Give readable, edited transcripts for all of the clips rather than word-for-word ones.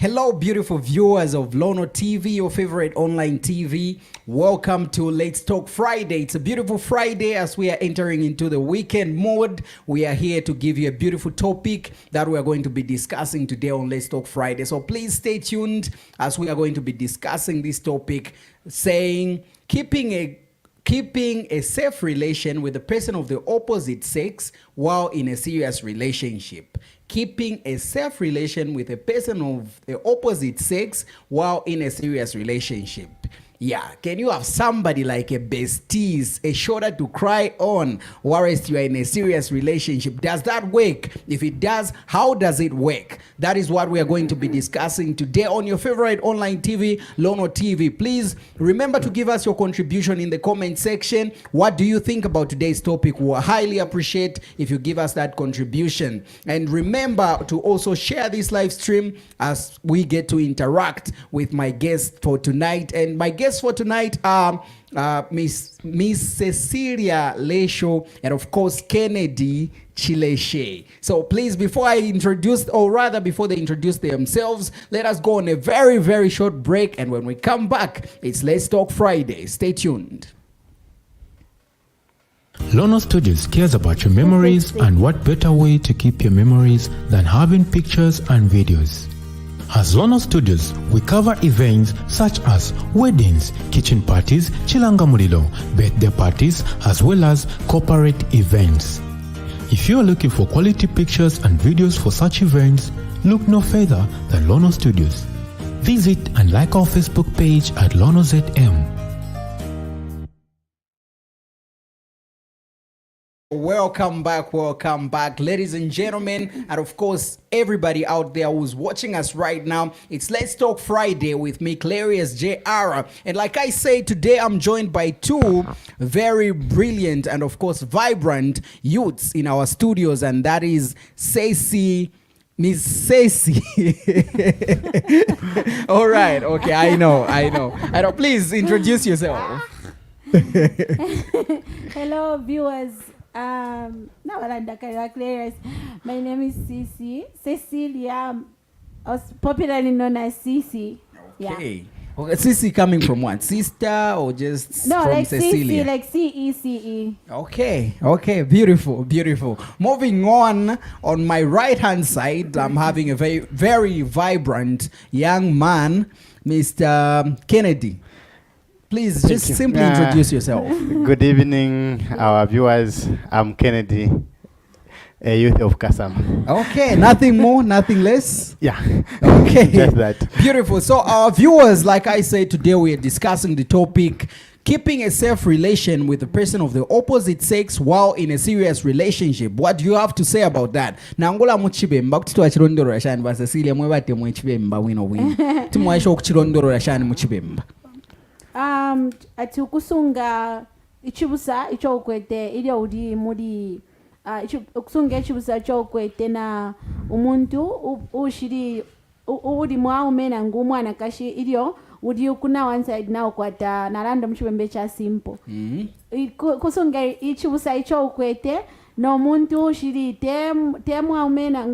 Hello, beautiful viewers of Lono TV, your favorite online TV. Welcome to Let's Talk Friday. It's a beautiful Friday as we are entering into the weekend mode. We are here to give you a beautiful topic that we are going to be discussing today on Let's Talk Friday. So please stay tuned as we are going to be discussing this topic, saying keeping a safe relation with the person of the opposite sex while in a serious relationship. Keeping a safe relation with a person of the opposite sex while in a serious relationship. Yeah, can you have somebody like a besties, a shoulder to cry on, whilst you are in a serious relationship? Does that work? If it does, how does it work? That is what we are going to be discussing today on your favorite online TV, Lono TV. Please remember to give us your contribution in the comment section. What do you think about today's topic? We'll highly appreciate if you give us that contribution. And remember to also share this live stream as we get to interact with my guests for tonight. And my guests for tonight are Miss Cecilia Lesho and of course Kennedy Chileshe. So please, before they introduce themselves, let us go on a very, very short break. And when we come back, it's Let's Talk Friday. Stay tuned. Lono Studios cares about your memories, and what better way to keep your memories than having pictures and videos. As Lono Studios, we cover events such as weddings, kitchen parties, chilanga mulilo, birthday parties, as well as corporate events. If you are looking for quality pictures and videos for such events, look no further than Lono Studios. Visit and like our Facebook page at LonoZM. Welcome back, ladies and gentlemen, and of course, everybody out there who's watching us right now. It's Let's Talk Friday with me, Clarius JR. And like I say, today I'm joined by two very brilliant and of course vibrant youths in our studios, and that is Ceci. Miss Ceci. All right, okay, I know. Please introduce yourself. Hello, viewers. My name is Cecilia, popularly known as Cici. Okay. Yeah. Okay, Cici coming from what? Sister or just no, from like Cecilia? Cici, like CECE. Okay, beautiful. Moving on my right hand side, I'm having a very, very vibrant young man, Mr. Kennedy. Please just simply introduce yourself. Good evening, our viewers. I'm Kennedy, a youth of Kasam. Okay, nothing more, nothing less. Yeah. Okay. Just that. Beautiful. So our viewers, like I said, today we are discussing the topic, keeping a safe relation with a person of the opposite sex while in a serious relationship. What do you have to say about that? Nangola muchibemba kutitwa chirondoro rashani ba Cecilia mwebate mwechibemba wino. Timwaisho kuchirondoro rashani muchibemba. Ati kusunga ichibusa icho kwete ili udi muri kusunga ichibusa icho kwete na umuntu ushiri udi mwaume na ngumwana kashi ilio udi kuna one side now kwata naranda mchibembe cha simple. Kusunga ichibusa icho kwete no muntu ushiri te mwaume na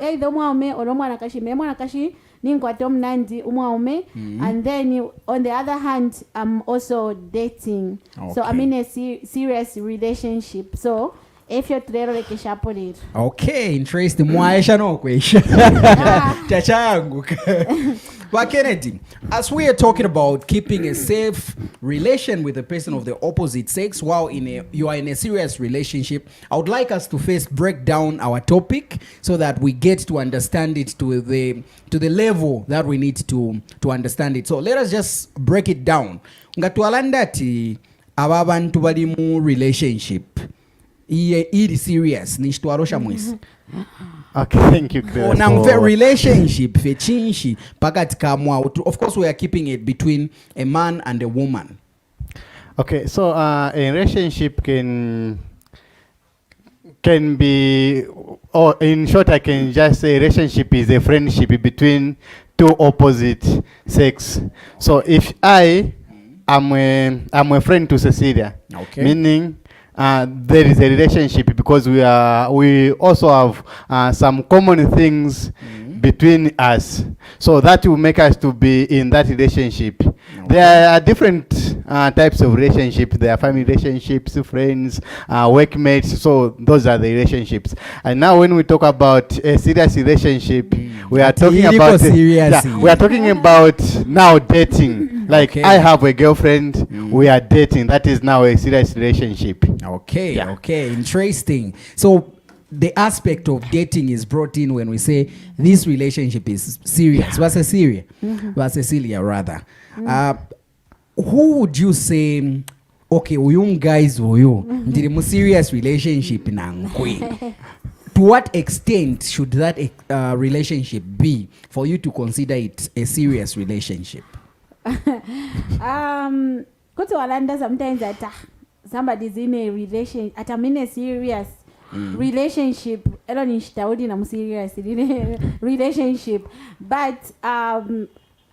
either mwaume or mwana kashi mwana kashi ningwatom nandi umwaume, and then on the other hand I'm also dating. Okay. So I'm in a serious relationship. So if you're together like a okay, interesting. Mwaisha no question. Chacha. But Kennedy, as we are talking about keeping a safe relation with a person of the opposite sex while you are in a serious relationship, I would like us to first break down our topic so that we get to understand it to the level that we need to understand it. So let us just break it down. Ngatualandati ababantu bali mu relationship. It is serious. Nishtuarosha mwisi. Okay, thank you, Chris. Relationship, of course, we are keeping it between a man and a woman. Okay, so a relationship can be, or in short, I can just say relationship is a friendship between two opposite sex. So if I'm a friend to Cecilia, okay, meaning there is a relationship because we also have some common things between us. So that will make us to be in that relationship. There are different types of relationships. There are family relationships, friends, workmates. So those are the relationships. And now when we talk about a serious relationship, we are talking about we are talking about now dating. Like Okay. I have a girlfriend, we are dating. That is now a serious relationship. Okay, Yeah. okay, interesting. So the aspect of dating is brought in when we say this relationship is serious. What's a serious? What's a Celia rather? Who would you say? Okay, you guys, you ndiri mu serious relationship nankwe. To what extent should that relationship be for you to consider it a serious relationship? Kuti walanda sometimes that somebody's in a relation, at I'm in a serious relationship. I don't know I'm serious relationship, but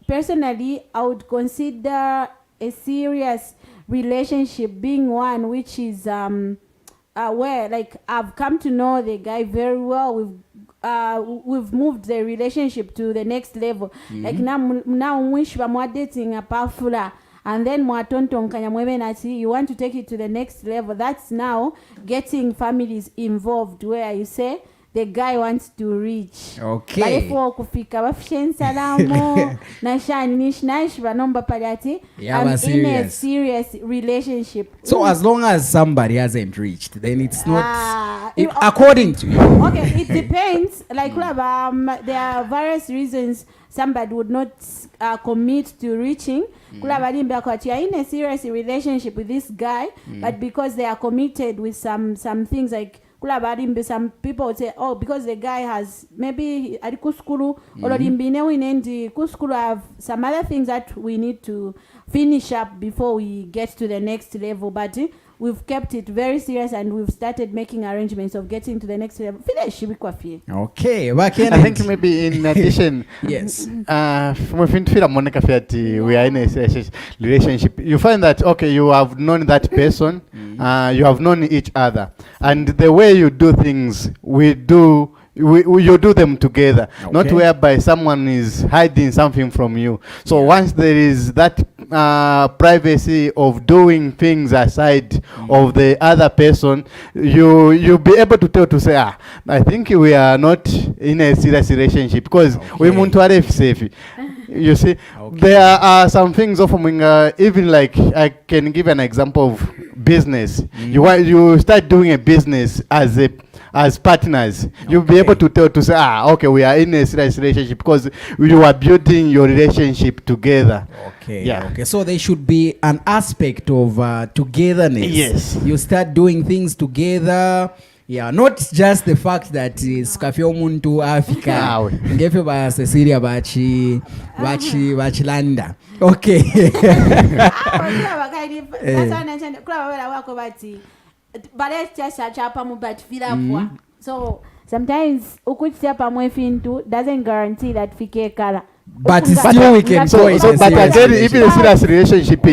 personally, I would consider a serious relationship being one which is where like I've come to know the guy very well. We've moved the relationship to the next level. Like now wish we dating a pafula and then mwatonkanya mwebe nati you want to take it to the next level. That's now getting families involved where you say the guy wants to reach. Okay. Balifo kufika bafishen salamo na shanish nash banomba paliati. Yeah, I'm but in a serious. serious relationship. So as long as somebody hasn't reached, then it's not according to you. Okay, it depends. Like there are various reasons somebody would not commit to reaching. You're in a serious relationship with this guy, but because they are committed with some things like some people would say, oh, because the guy has maybe at kuskulu or kuskulu have some other things that we need to finish up before we get to the next level. But we've kept it very serious and we've started making arrangements of getting to the next level. Okay, I think maybe in addition, yes. we are in a serious relationship. You find that okay, you have known that person, you have known each other, and the way you do things, you do them together, not Okay. whereby someone is hiding something from you. So once there is that privacy of doing things aside of the other person, you'll be able to say, I think we are not in a serious relationship because we want to safe. You see, there are some things of even like I can give an example of business. You start doing a business as partners, you'll be able to say, okay, we are in a serious relationship because you are building your relationship together. Okay. Yeah. Okay. So there should be an aspect of togetherness. Yes. You start doing things together. Yeah, not just the fact that skafe omuntu Africa ngefe ba Cecilia bachilanda. Okay. So sometimes ukuchia pamwe fintu doesn't guarantee that fike kala. But still we can go in a but serious again, even a serious relationship,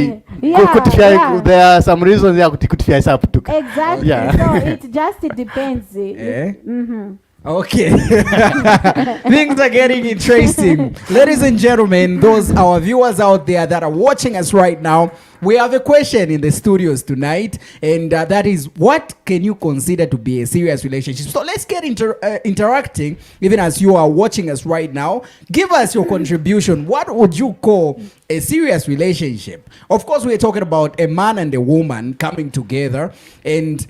Yeah. there are some reasons they up to. Exactly. Yeah. So it just depends. Okay. Things are getting interesting. Ladies and gentlemen, those our viewers out there that are watching us right now, we have a question in the studios tonight, and that is, what can you consider to be a serious relationship? So let's get interacting, even as you are watching us right now. Give us your contribution. What would you call a serious relationship? Of course, we're talking about a man and a woman coming together, and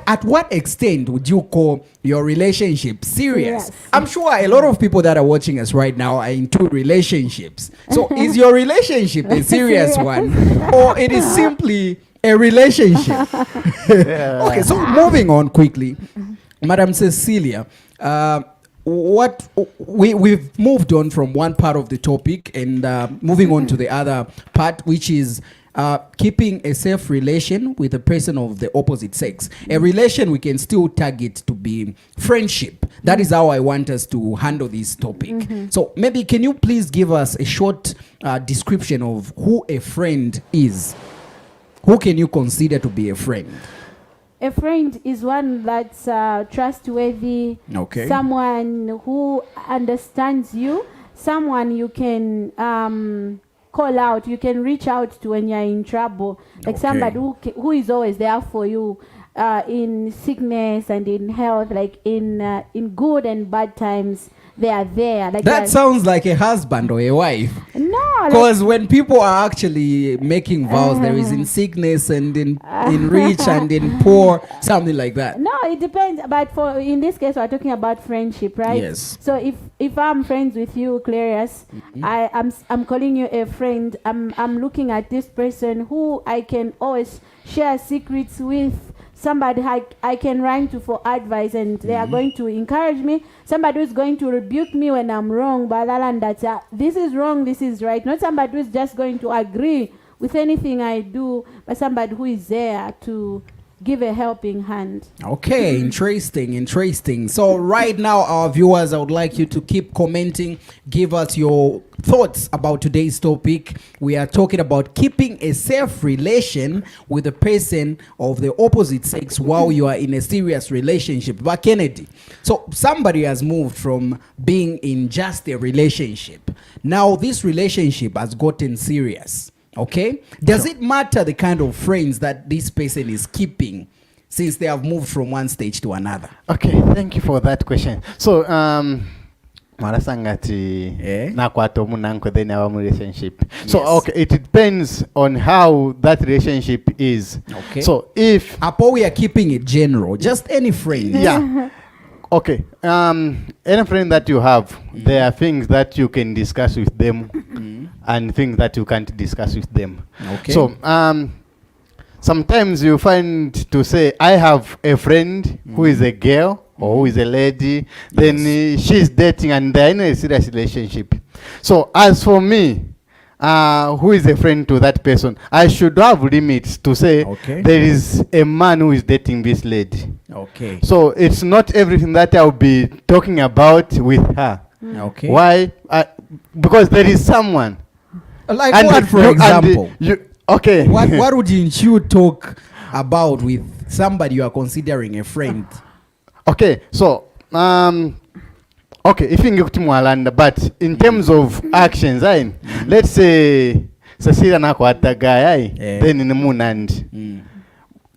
at what extent would you call your relationship serious? I'm sure a lot of people that are watching us right now are into relationships. So is your relationship a serious one, or it is simply a relationship? Okay, so moving on quickly, Madam Cecilia, what we've moved on from one part of the topic and moving on to the other part, which is keeping a safe relation with a person of the opposite sex. A relation we can still target to be friendship. That is how I want us to handle this topic. So maybe can you please give us a short description of who a friend is? Who can you consider to be a friend? a friend is one that's trustworthy, Okay. someone who understands you, someone you can call out, you can reach out to when you're in trouble, like Okay. somebody who is always there for you in sickness and in health, like in good and bad times. They are there. Like That sounds like a husband or a wife. no, like, Because when people are actually making vows, there is in sickness and in rich and in poor, something like that. no, it depends. But for in this case, we're talking about friendship, right? Yes. So if I'm friends with you, Clarius, I'm calling you a friend. I'm looking at this person who I can always share secrets with. Somebody I can run to for advice, and they are going to encourage me. Somebody who's going to rebuke me when I'm wrong, but that this is wrong, this is right. Not somebody who's just going to agree with anything I do, but somebody who is there to give a helping hand. Okay, interesting. So right now, our viewers, I would like you to keep commenting. Give us your thoughts about today's topic. We are talking about keeping a safe relation with a person of the opposite sex while you are in a serious relationship. But Kennedy, so somebody has moved from being in just a relationship. Now this relationship has gotten serious. Okay, does it matter the kind of friends that this person is keeping since they have moved from one stage to another? Okay, thank you for that question. So, marasangati nakwata omunanko then our relationship. So, Yes. okay, it depends on how that relationship is. Okay. So, if Apo, we are keeping it general, just any friend. yeah. Okay. Any friend that you have, there are things that you can discuss with them and things that you can't discuss with them. Okay. So, sometimes you find to say, I have a friend who is a girl or who is a lady, then she's dating and they're in a serious relationship. So, as for me, who is a friend to that person, I should have limits to say Okay. there is a man who is dating this lady. Okay. So it's not everything that I'll be talking about with her. Okay. Why? Because there is someone. Like And what, for you- and example? okay. What wouldn't you talk about with somebody you are considering a friend? Okay. So okay. If you get to Mwalanda, but in terms of actions, let's say Cecilia nakwata guy, then in the moon and.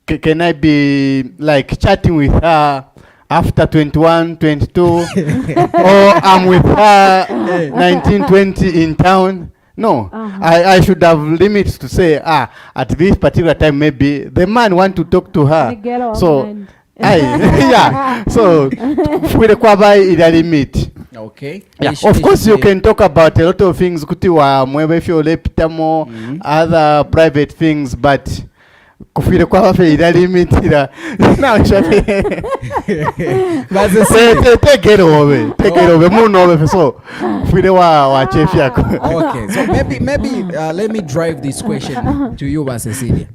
Can I be like chatting with her after 21, 22, or I'm with her 19, 20 in town? No, I should have limits to say, at this particular time, maybe the man want to talk to her. The girl or So, man. yeah, so, with the kwaba, it a limit. Okay. Yeah, of course you can talk about a lot of things, kuti wa mwewe fyo lepitamo, other private things, but kufire kwa wafe ila limitira na shafe take it over muno over so kufire wa chef yako. Okay, so maybe let me drive this question to you, Cecilia.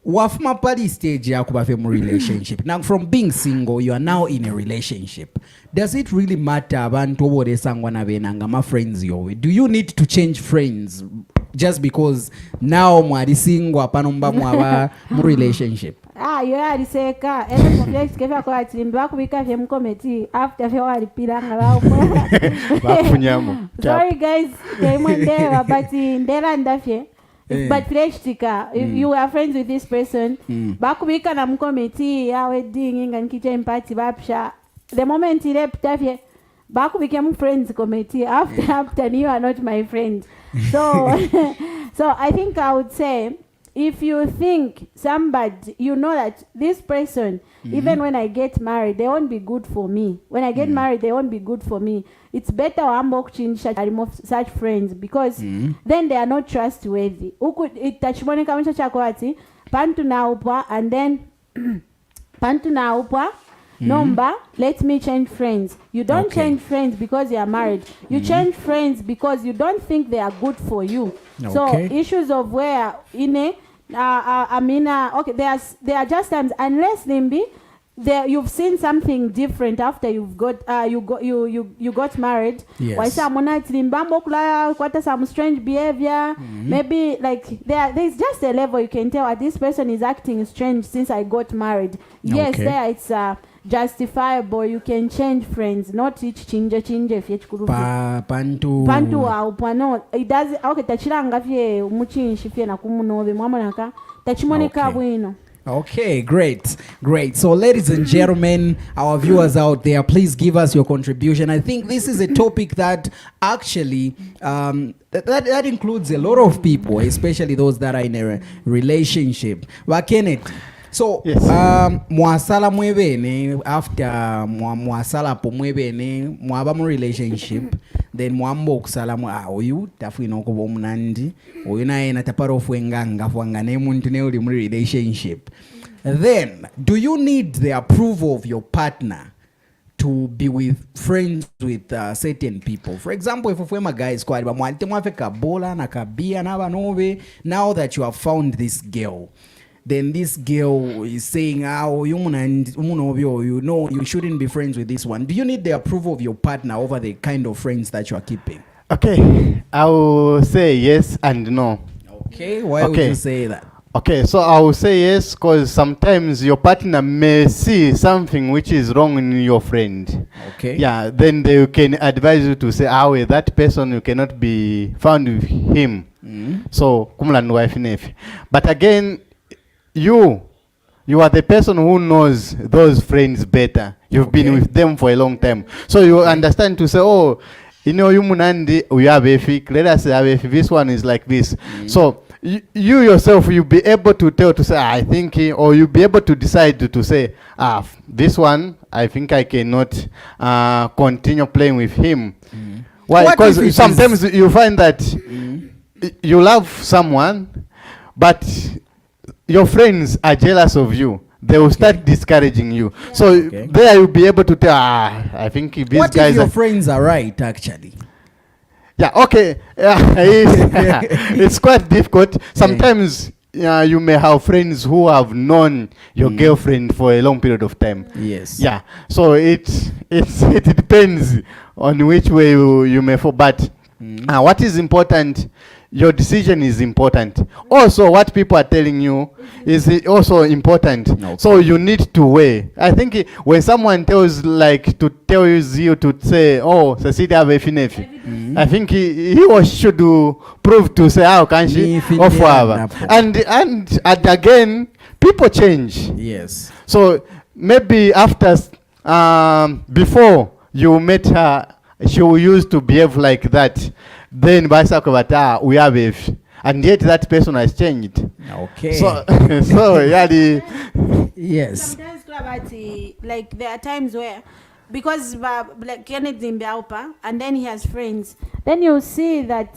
Wafuma pali stage ya kubafe mu relationship. Now from being single, you are now in a relationship. Does it really matter abantu obode sangwana benanga ma friends yowe? Do you need to change friends just because now mwali single apanomba mwaba mu relationship? Yo aliseka ene complex kefa kwa timbi bakubika vye mkometi after vye walipira ngalawo. Bakunyamo. Sorry guys, kemwendewa but ndera ndafye. But fleshtika, if you are friends with this person, bakubika na mkometi ya wedding inga nkite party bapsha. The moment ile ptafye bakubika mu friends committee after you are not my friend. So so I think I would say if you think somebody, you know that this person, even when I get married, they won't be good for me. When I get married, they won't be good for me. It's better I remove such friends because then they are not trustworthy. Itachibone kama chako ati pantu na upwa and then pantu na upwa number, let me change friends. You don't change friends because you are married. You change friends because you don't think they are good for you. So issues of where okay, there are just times unless they be there you've seen something different after you got married. Yes. Waisa mona timbambo kula kwata some strange behavior. Maybe like there's just a level you can tell this person is acting strange since I got married. Yes, Okay. there it's justifiable. You can change friends, not each change if you pantu au pano it does okay tachiranga fye umuchinshi fye na kumunobe mwamonaka tachimoneka bwino. Okay, great. So ladies and gentlemen, our viewers out there, please give us your contribution. I think this is a topic that actually that includes a lot of people, especially those that are in a relationship. But Kenneth, so Yes. mwasala mwebene after mwasala po mwebene mwaba mu relationship then mwambo okusala oyu tafuna okuba omunandi oyu naye natapara ofwenganga fwangane muntu ne uli mu relationship, then do you need the approval of your partner to be with friends with certain people? For example, if we guys kwali bamwalite mwafe kabola na kabia na banove, now that you have found this girl, then this girl is saying, you know, you shouldn't be friends with this one. Do you need the approval of your partner over the kind of friends that you are keeping? Okay, I will say yes and no. Okay, why would you say that? Okay, so I will say yes because sometimes your partner may see something which is wrong in your friend. Okay. Yeah, then they can advise you to say, that person you cannot be found with him. So, kumlan wife nefi. But again, you are the person who knows those friends better. You've been with them for a long time. So you understand to say, you know, you munandi, we have a fik, let us have a fik, this one is like this. So you yourself, you'll be able to tell, to say, I think, or you'll be able to decide to say, this one, I think I cannot continue playing with him. Why? Because sometimes you find that you love someone, but your friends are jealous of you. They will start discouraging you. Yeah. So there you'll be able to tell, I think these what guys if your friends are right, actually? Yeah, okay. It's quite difficult. Sometimes you may have friends who have known your girlfriend for a long period of time. Yes. Yeah. So it depends on which way you may fall. But what is important, your decision is important. Also, what people are telling you is also important. Okay. So you need to weigh. I think when someone tells you to say, Cecilia have a finefi, I think he or she should prove to say, how can she offer? And again, people change. Yes. So maybe after, before you met her, she used to behave like that. Then by Sakavata, we have if, and yet that person has changed. Okay. So yeah, yes. Sometimes like there are times where, because like Kenneth Zimbiaupa, and then he has friends, then you see that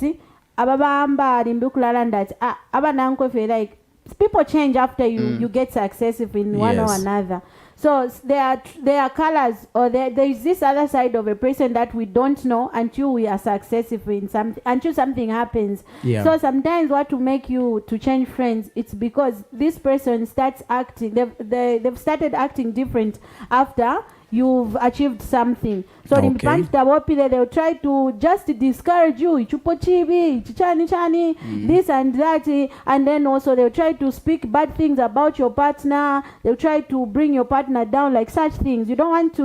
ababamba rimbukulala that abananko feel like people change after you get successful in one or another. So there are colors, or there is this other side of a person that we don't know until we are successful in something, until something happens. Yeah. So sometimes what to make you to change friends, it's because this person starts acting, they've started acting different after you've achieved something. So they'll try to just discourage you, this and that, and then also they'll try to speak bad things about your partner. They'll try to bring your partner down, like such things. You don't want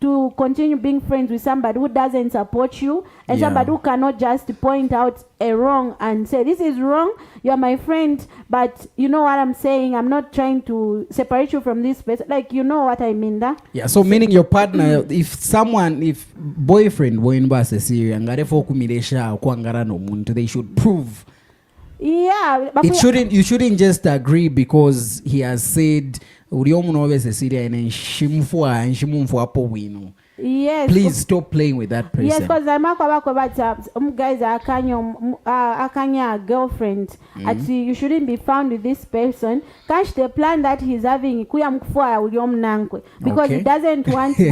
to continue being friends with somebody who doesn't support you, and somebody who cannot just point out a wrong and say, this is wrong, you're my friend, but you know what I'm saying, I'm not trying to separate you from this person. Like, you know what I mean, that? Yeah, so meaning your partner, if boyfriend boyinbase Syria ngare for kumilesha kwangara no muntu, they should prove. Yeah, but you shouldn't just agree because he has said uri omuntu obese Syria and shimumfu apo wino. Yes. Please stop playing with that person. Yes, because I'm about guys akanya girlfriend. Actually, you shouldn't be found with this person. Cash the plan that he's having because he doesn't want so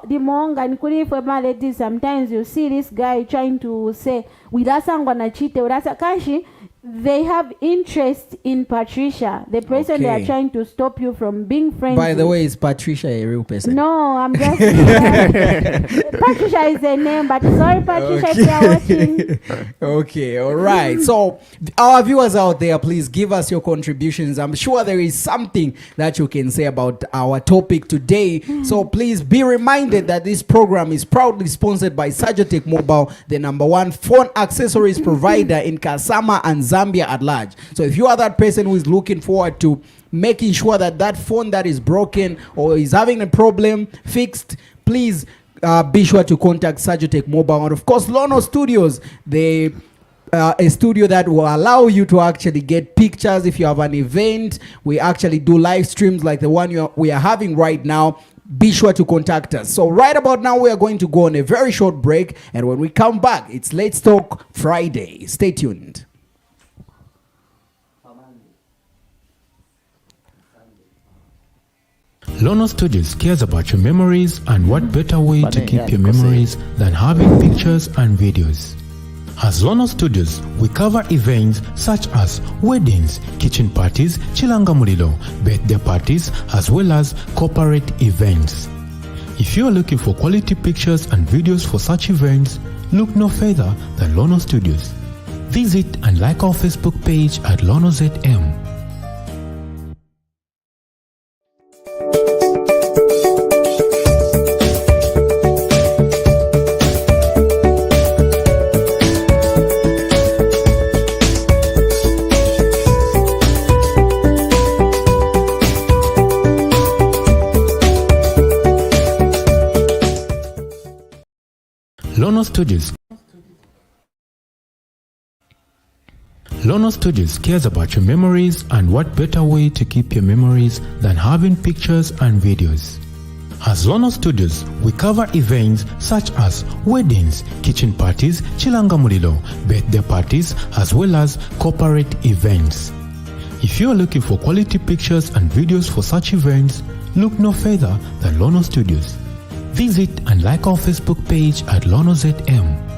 the monga nikuri for my ladies, sometimes you see this guy trying to say we that's gonna cheat, kashi they have interest in Patricia, the person they Okay. are trying to stop you from being friends By the with. way, is Patricia a real person? No, I'm just Patricia is a name, but sorry, Patricia, if you are watching. Okay, all right. So, our viewers out there, please give us your contributions. I'm sure there is something that you can say about our topic today. So, please be reminded that this program is proudly sponsored by Sajotech Mobile, the #1 phone accessories provider in Kasama and Zambia at large. So, if you are that person who is looking forward to making sure that that phone that is broken or is having a problem fixed, please be sure to contact Sajotech Mobile. And of course, Lono Studios, they a studio that will allow you to actually get pictures. If you have an event, we actually do live streams like the one we are having right now. Be sure to contact us. So right about now, we are going to go on a very short break. And when we come back, it's Let's Talk Friday. Stay tuned. Lono Studios cares about your memories, and what better way to keep your memories than having pictures and videos. As Lono Studios, we cover events such as weddings, kitchen parties, chilanga mulilo, birthday parties, as well as corporate events. If you are looking for quality pictures and videos for such events, look no further than Lono Studios. Visit and like our Facebook page at LonoZM. Lono Studios. Lono Studios cares about your memories, and what better way to keep your memories than having pictures and videos. As Lono Studios, we cover events such as weddings, kitchen parties, chilanga mulilo, birthday parties, as well as corporate events. If you are looking for quality pictures and videos for such events, look no further than Lono Studios. Visit and like our Facebook page at LonoZM.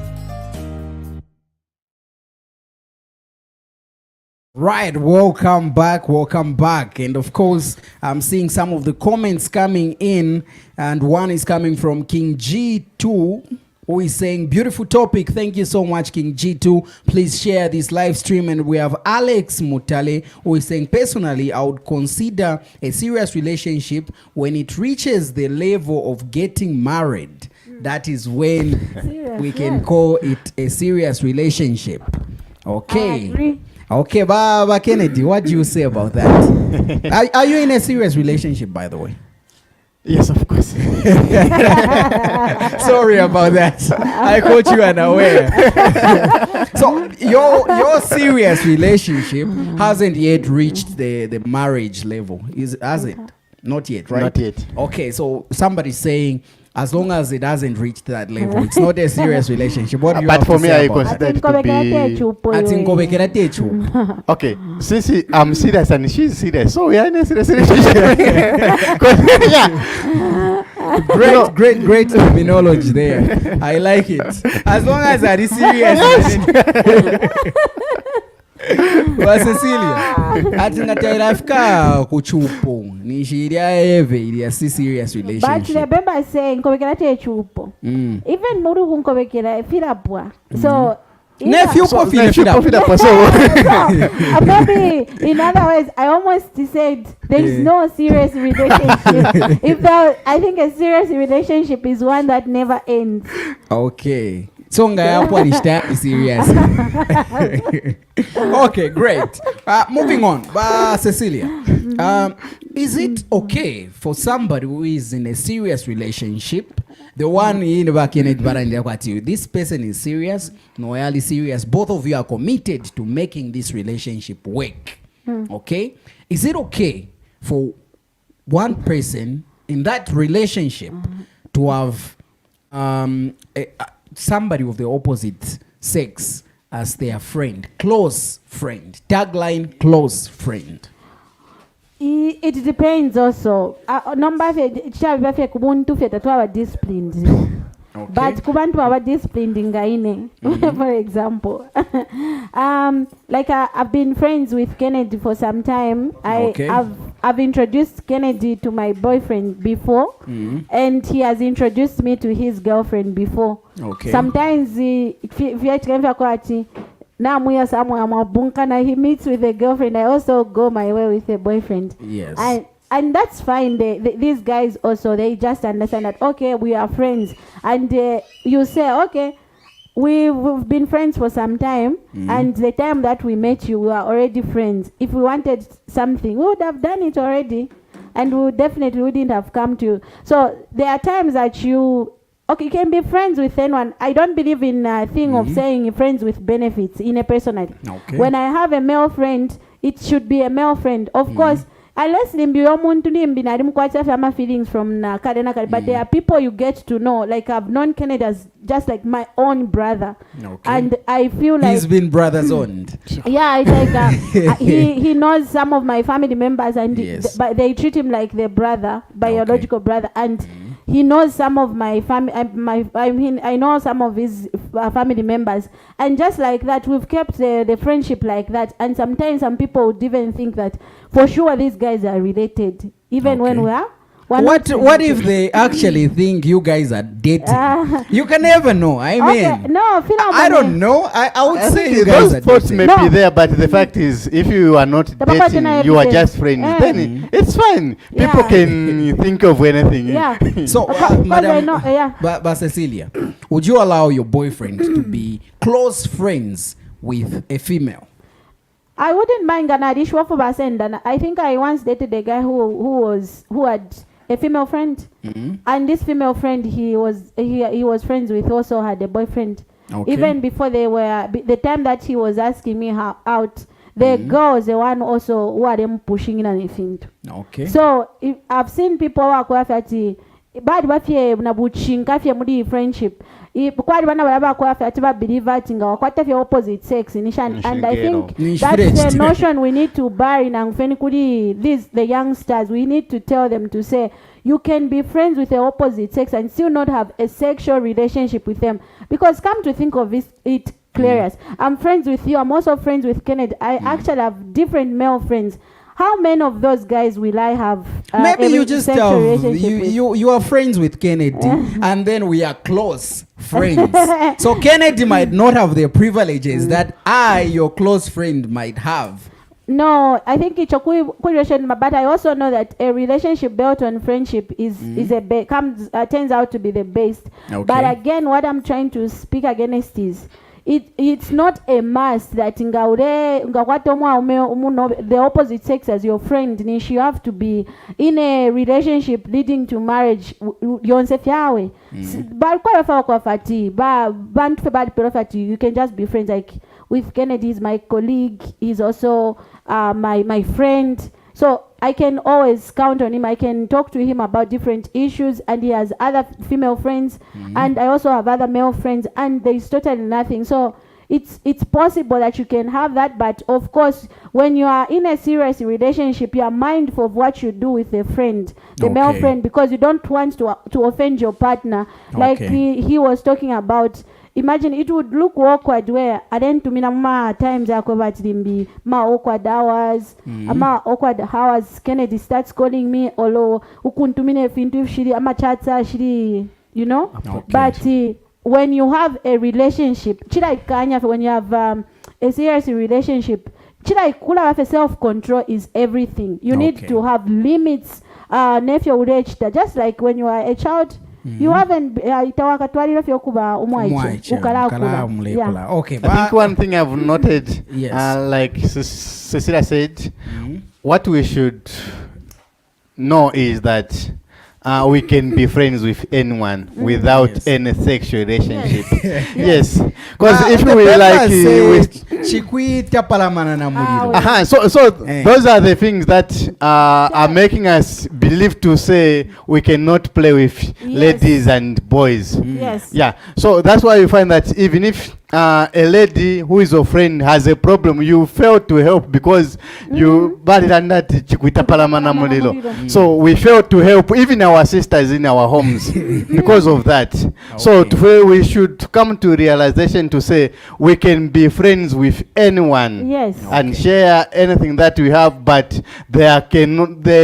Right, welcome back. And of course, I'm seeing some of the comments coming in, and one is coming from King G2, who is saying, beautiful topic. Thank you so much, King G2. Please share this live stream. And we have Alex Mutale, who is saying, personally, I would consider a serious relationship when it reaches the level of getting married. That is when we can call it a serious relationship. Okay. I agree. Okay, Baba Kennedy, what do you say about that? Are you in a serious relationship, by the way? Yes, of course. Sorry about that. I caught you unaware. So your serious relationship hasn't yet reached the marriage level. Has it? Not yet, right? Not yet. Okay, so somebody's saying as long as it hasn't reached that level, it's not a serious relationship. What do you But have for to me, say I about that? consider it to be... Atingobekera techu. Okay, since I'm serious and she's serious, so we are in a serious relationship. Yeah. Great terminology there. I like it. As long as that is serious. Wa Cecilia, atingatayirafika kuchupo ni shiria eve ili si serious But relationship. remember saying nkobekera techupo. Even muri kunkobekera filapwa. So Nephew So, coffee nephew nephew. coffee up, so- maybe in other words, I almost said there is no serious relationship. I think a serious relationship is one that never ends. Okay. So ngayapo alishta serious. Okay, great. Moving on. Cecilia, is it okay for somebody who is in a serious relationship, the one in the this person is serious, Noelle is serious, both of you are committed to making this relationship work? Okay? Is it okay for one person in that relationship to have somebody of the opposite sex as their friend, close friend, tagline close friend? It depends also. Number fe kubuntu fe tatwa disciplined. Okay. But kubantu aba disciplined ngaine. For example, like I've been friends with Kennedy for some time. Okay. I've introduced Kennedy to my boyfriend before, and he has introduced me to his girlfriend before. Okay. Sometimes if you namuya somewhere mabunkana, he meets with a girlfriend. I also go my way with a boyfriend. Yes. And that's fine. These guys also, they just understand that, okay, we are friends. And you say, okay, we've been friends for some time. And the time that we met you, we were already friends. If we wanted something, we would have done it already. And we definitely wouldn't have come to you. So there are times that you can be friends with anyone. I don't believe in a thing of saying friends with benefits in a personality. Okay. When I have a male friend, it should be a male friend. Of course, unless limbi omuntu limbi nali mukwata fama feelings from na kale na kale, but there are people you get to know. Like I've known Kennedy as just like my own brother. Okay. And I feel like He's been brothers owned. yeah, it's like he knows some of my family members, and Yes. but they treat him like their brother, biological brother, and he knows some of my family. I know some of his family members, and just like that, we've kept the friendship like that. And sometimes some people would even think that for sure these guys are related, even when we are. What if they actually think you guys are dating? You can never know. I mean, no, I don't know. I would say you guys those are thoughts dating. may be there, but the fact is, if you are not Papa dating, tena you are evidence. just friends, then it's fine. Yeah. People can think of anything. Yeah. So, Because I Madam, know, yeah. but Cecilia, would you allow your boyfriend to be close friends with a female? I wouldn't mind Ganadishwa for Basenda. I think I once dated a guy who had a female friend, and this female friend he was friends with also had a boyfriend. Okay. Even before the time that he was asking me out, the girl was the one also who had him pushing in anything. Okay. So I've seen people who are quite bad bafye na buchinga fye muri friendship. Kwali bana balaba kwa fye atiba believe ati nga wakwata fye opposite sex initially, and I think that's the notion we need to bury na ngfeni kuli the youngsters. We need to tell them to say you can be friends with the opposite sex and still not have a sexual relationship with them, because come to think of it clearest, I'm friends with you, I'm also friends with Kennedy. I actually have different male friends. How many of those guys will I have? Maybe you just sexual relationship with? you are friends with Kennedy, and then we are close friends. So Kennedy might not have the privileges that your close friend, might have. No, I think it's a question, but I also know that a relationship built on friendship is turns out to be the best. Okay. But again, what I'm trying to speak against is it's not a must that the opposite sex as your friend. You have to be in a relationship leading to marriage. You can just be friends. Like with Kennedy, he's my colleague. He's also my friend. So I can always count on him. I can talk to him about different issues, and he has other female friends, and I also have other male friends, and there is totally nothing. So it's possible that you can have that, but of course, when you are in a serious relationship, you are mindful of what you do with a friend, the male friend, because you don't want to offend your partner. Like he was talking about. Imagine it would look awkward where then to me times limbi ma awkward hours ama awkward hours Kennedy starts calling me olo ukuntumine fintu shiri ama chatsa shiri, you know. But when you have a relationship when you have a serious relationship, self-control is everything. You need to have limits. Just like when you are a child, you haven't itawakatwalira fyo kuba umwaicho ukalakula. Okay, I think one thing I've noted, like Cecilia said, what we should know is that we can be friends with anyone without any sexual relationship. Yes, because if we like so those are the things that are making us believe to say we cannot play with ladies and boys. Yeah, so that's why you find that even if a lady who is your friend has a problem, you fail to help because you so we fail to help even our sisters in our homes because of that. So Okay. where we should come to realization to say we can be friends with anyone. Yes. And share anything that we have, but there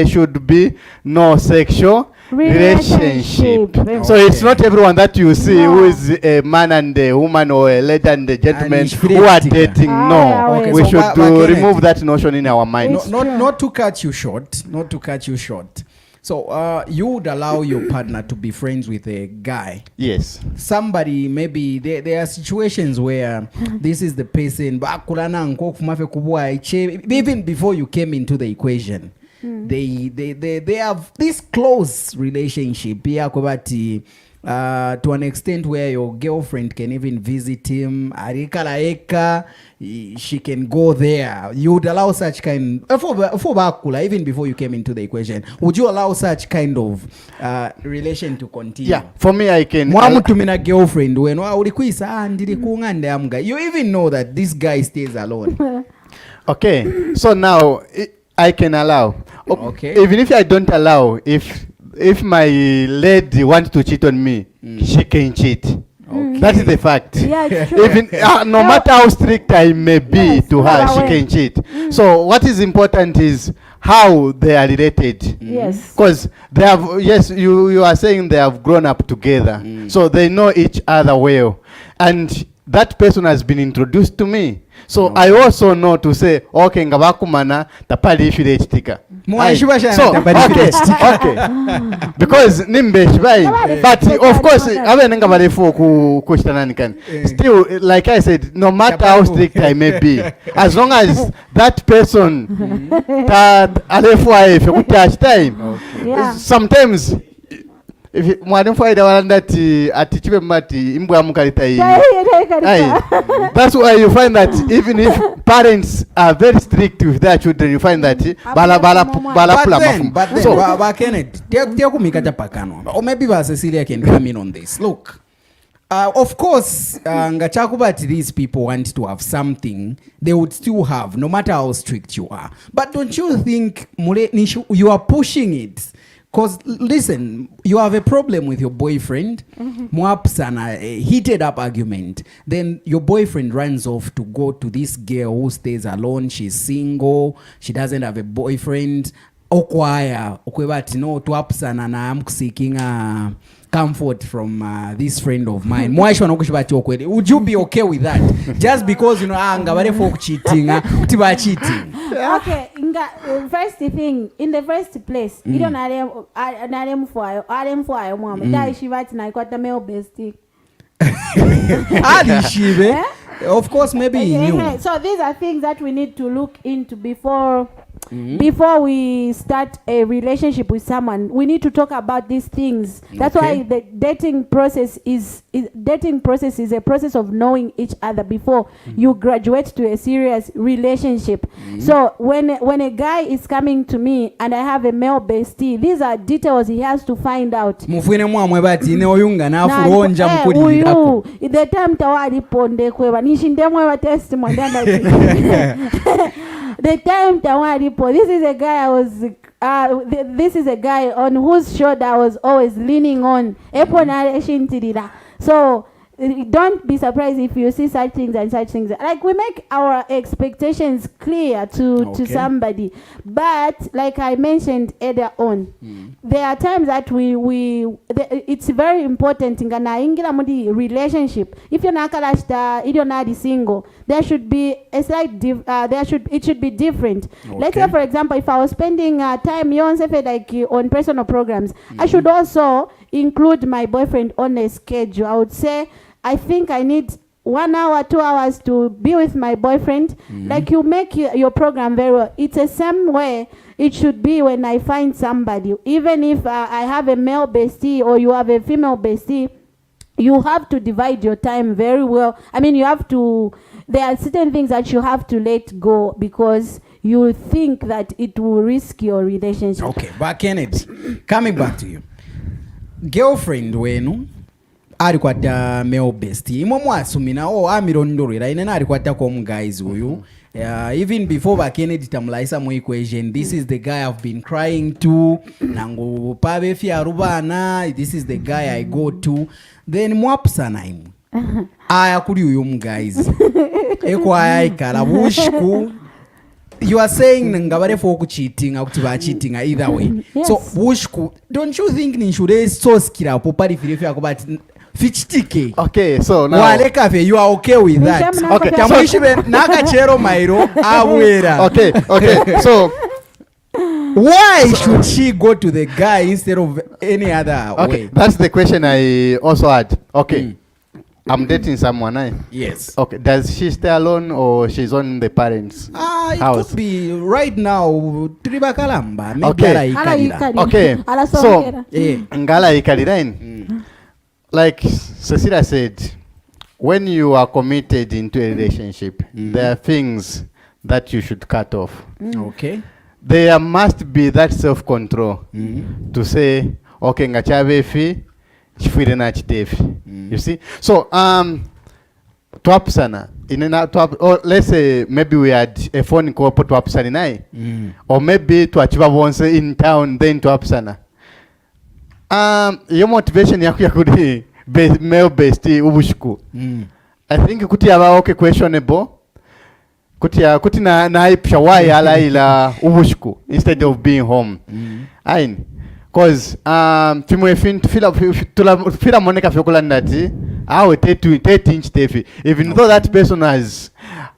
should be no sexual relationship. Relationship. So it's Okay. not everyone that you see No. who is a man and a woman or a lady and a gentleman it's who are fleeting. dating. Ah, No, yeah, Okay, we so should Kenneth, remove that notion in our mind. It's not, true. not to cut you short, not to cut you short. So you would allow your partner to be friends with a guy. Yes. Somebody, maybe there are situations where this is the person bakulana nkokumafe kubwa iche, even before you came into the equation. They have this close relationship here, to an extent where your girlfriend can even visit him. Arikalaeka, she can go there. You would allow such kind even before you came into the equation. Would you allow such kind of relation to continue? Yeah, for me, I can. Mwamutumina girlfriend when ulikuisa ndiri kungande am guy. You even know that this guy stays alone. Okay, so now I can allow. Okay. Even if I don't allow, if my lady wants to cheat on me, she can cheat. Okay. That is the fact. Yeah, it's true. Even no matter how strict I may be Yes, to her, no she way. can cheat. So what is important is how they are related. Yes. Because they have, yes, you are saying they have grown up together. So they know each other well. And that person has been introduced to me. So I also know to say, okay, ngabakumana tapali ifile chitika. Mwashibashana So, tapali okay, ifile okay. Because nimbe shibai. But of course, abe nenga balefu kushtanani kan. Still, like I said, no matter how strict I may be, as long as that person that alefu aefe kutash time. Yeah. Sometimes if mwalimu faida walanda atichiwe mati imbwa ya mukalita hii. Aye. That's why you find that even if parents are very strict with their children, you find that bala But then, so Kenneth, kumikata pakano. Or maybe Cecilia can come in on this. Look, of course, ngachakubati these people want to have something they would still have, no matter how strict you are. But don't you think you are pushing it? Because listen, you have a problem with your boyfriend, mwapsana, a heated up argument. Then your boyfriend runs off to go to this girl who stays alone. She's single. She doesn't have a boyfriend. Okwaya, okwebati no twapsana na I'm seeking comfort from this friend of mine. Would you be okay with that? Just because ngabare folk cheating, tiba cheating. Okay, first thing, in the first place, you don't arem for mom. That she writes na ikwata male bestie. Ali shibe. Of course, maybe he knew. So these are things that we need to look into before we start a relationship with someone. We need to talk about these things. That's why the dating process is a process of knowing each other before you graduate to a serious relationship. So when a guy is coming to me and I have a male bestie, these are details he has to find out. Mufune mwamwe bati ne oyunga na furonja mkulirako. The time tawali ponde kweba nishindemwe wa test mwandanda. The time tawalipo, this is a guy on whose shoulder I was always leaning on. So don't be surprised if you see such things and such things. Like, we make our expectations clear to somebody, but like I mentioned earlier on, there are times that it's very important in ingira relationship. If you're not single, there should be a slight it should be different. Let's say, for example, if I was spending time on personal programs, I should also include my boyfriend on a schedule. I would say, I think I need 1 hour, 2 hours to be with my boyfriend. Like, you make your program very well. It's the same way it should be when I find somebody. Even if I have a male bestie or you have a female bestie, you have to divide your time very well. I mean, there are certain things that you have to let go because you think that it will risk your relationship. Okay, but Kennedy, coming back to you. Girlfriend wenu alikwata male bestie imwe mwasumina amirondorera ine alikwata kom guys uyu even before Kennedy tamulaisa mu equation, this is the guy I've been crying to nangu pabe fyaru bana, this is the guy I go to, then mwapusana imwe aya kuri uyu guys eko aya ikala bushku. You are saying ngabare for cheating akuti ba cheating either way. Yes. So bushku, don't you think ni shure so skira popari firefi akobati fichitike? Okay, so now Wale cafe, you are okay with that? Okay, Tamuishibe nakachero mairo awera. okay, so Why should she go to the guy instead of any other okay, way? that's the question I also had. Okay. I'm dating someone, Yes. Okay, does she stay alone or she's on the parents' It house? could be right now tribakalamba. Okay. Okay, so ngala ikalirain. Like Cecilia said, when you are committed into a relationship, there are things that you should cut off. Okay. There must be that self-control to say, okay, ngachabefi chifire na chitefi. You see? So twapsana or let's say maybe we had a phone call po twapsana nai, or maybe twachiba bonse in town then twapsana. Your motivation yaku yakudi male bestie ubushiku. I think kuti yaba okay questionable. Kuti na ipsha why ala ila ubushiku instead of being home. Ain. Cause fimwe fila moneka fyokola ndati awe 30 inch tefi, even though that person has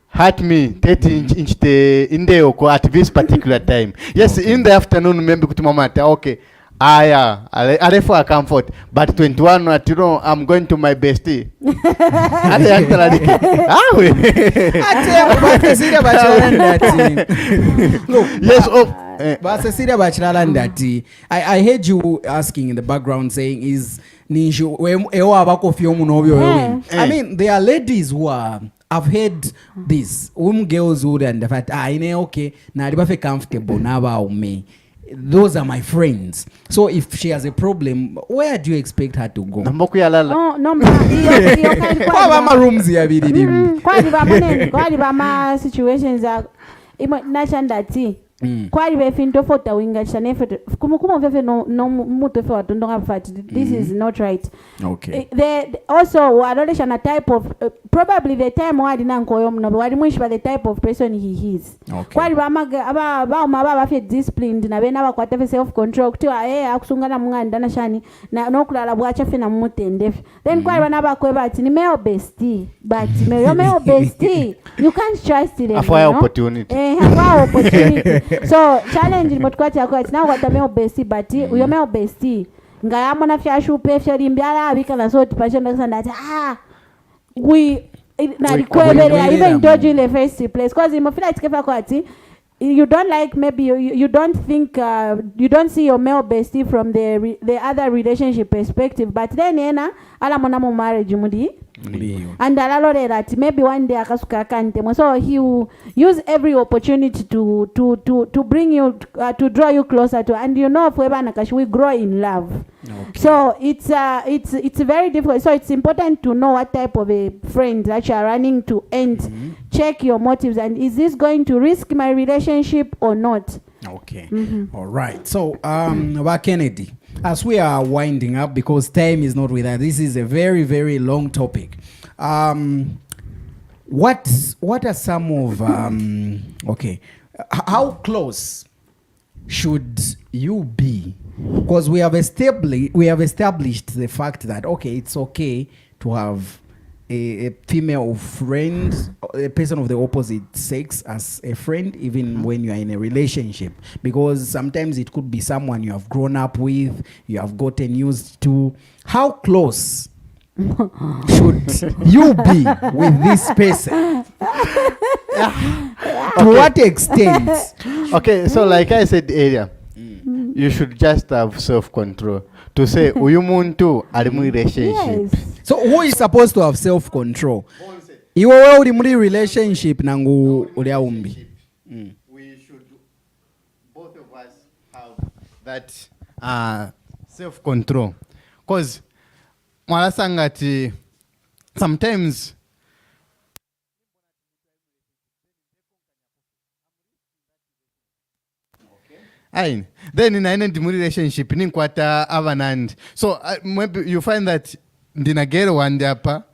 hurt me 30 inch te inde oko at this particular time. Yes, in the afternoon maybe kutumamata okay aya ale for a comfort, but 21 at you know I'm going to my bestie. Ate actually awe Ate bakasira bachalanda ati. Look. Yes, But Cecilia bachalanda ati. I heard you asking in the background saying is nishu ewa abako fyomu nobyo wewe. I mean there are ladies who are, I've heard this girls who and the fact ine okay na alibafe comfortable na ba ume. Those are my friends. So if she has a problem, where do you expect her to go? Namboku yalala. No, Kwa bama rooms ya bidi. Kwa bama situations are nachandati. Kwa befinto fota winga chanefe kumukumo vefe no muto fe watondonga fat. This is not right. Okay. Also wadolesha na type of probably the time wadi nankoyo mno wadi mwish by the type of person he is. Okay. Kwa bama fe disciplined na bena bakwata self control kutiwa akusungana munganda na shani na nokulala bwacha fe na mutende. Then kwa bana bakweba ati ni male bestie, but male bestie you can't trust it. Afwa opportunity. Afwa opportunity. So challenge motukwati yako ati na kwata male bestie, but uyo male bestie ngayamo na fyashupe fyalimbyala abika na so tipashenda kusanda we even dodge in the first place because in feel like you don't like maybe you don't think you don't see your male bestie from the other relationship perspective, but then ala mona mu marriage mudi and alalore that maybe one day akasuka kante, so he will use every opportunity to bring you to draw you closer to, and you know we grow in love. Okay. So it's very difficult. So it's important to know what type of a friend that you are running to and check your motives, and is this going to risk my relationship or not? Okay. All right. So Kennedy, as we are winding up because time is not with us, this is a very, very long topic. What are some of okay, how close should you be? Because we have established the fact that okay, it's okay to have a female friend, a person of the opposite sex as a friend, even when you are in a relationship, because sometimes it could be someone you have grown up with, you have gotten used to. How close should you be with this person? To what extent? Okay, so like I said earlier, you should just have self-control to say uyu muntu ali mu relationship. Yes. So who is supposed to have self-control? Iwe wewe uli mu relationship nangu uli aumbi. We should both of us have that self-control, because mwalasangati sometimes Ayin. Then in an intimate relationship, ninkwata avanand. So maybe you find that ndinagero wandapa.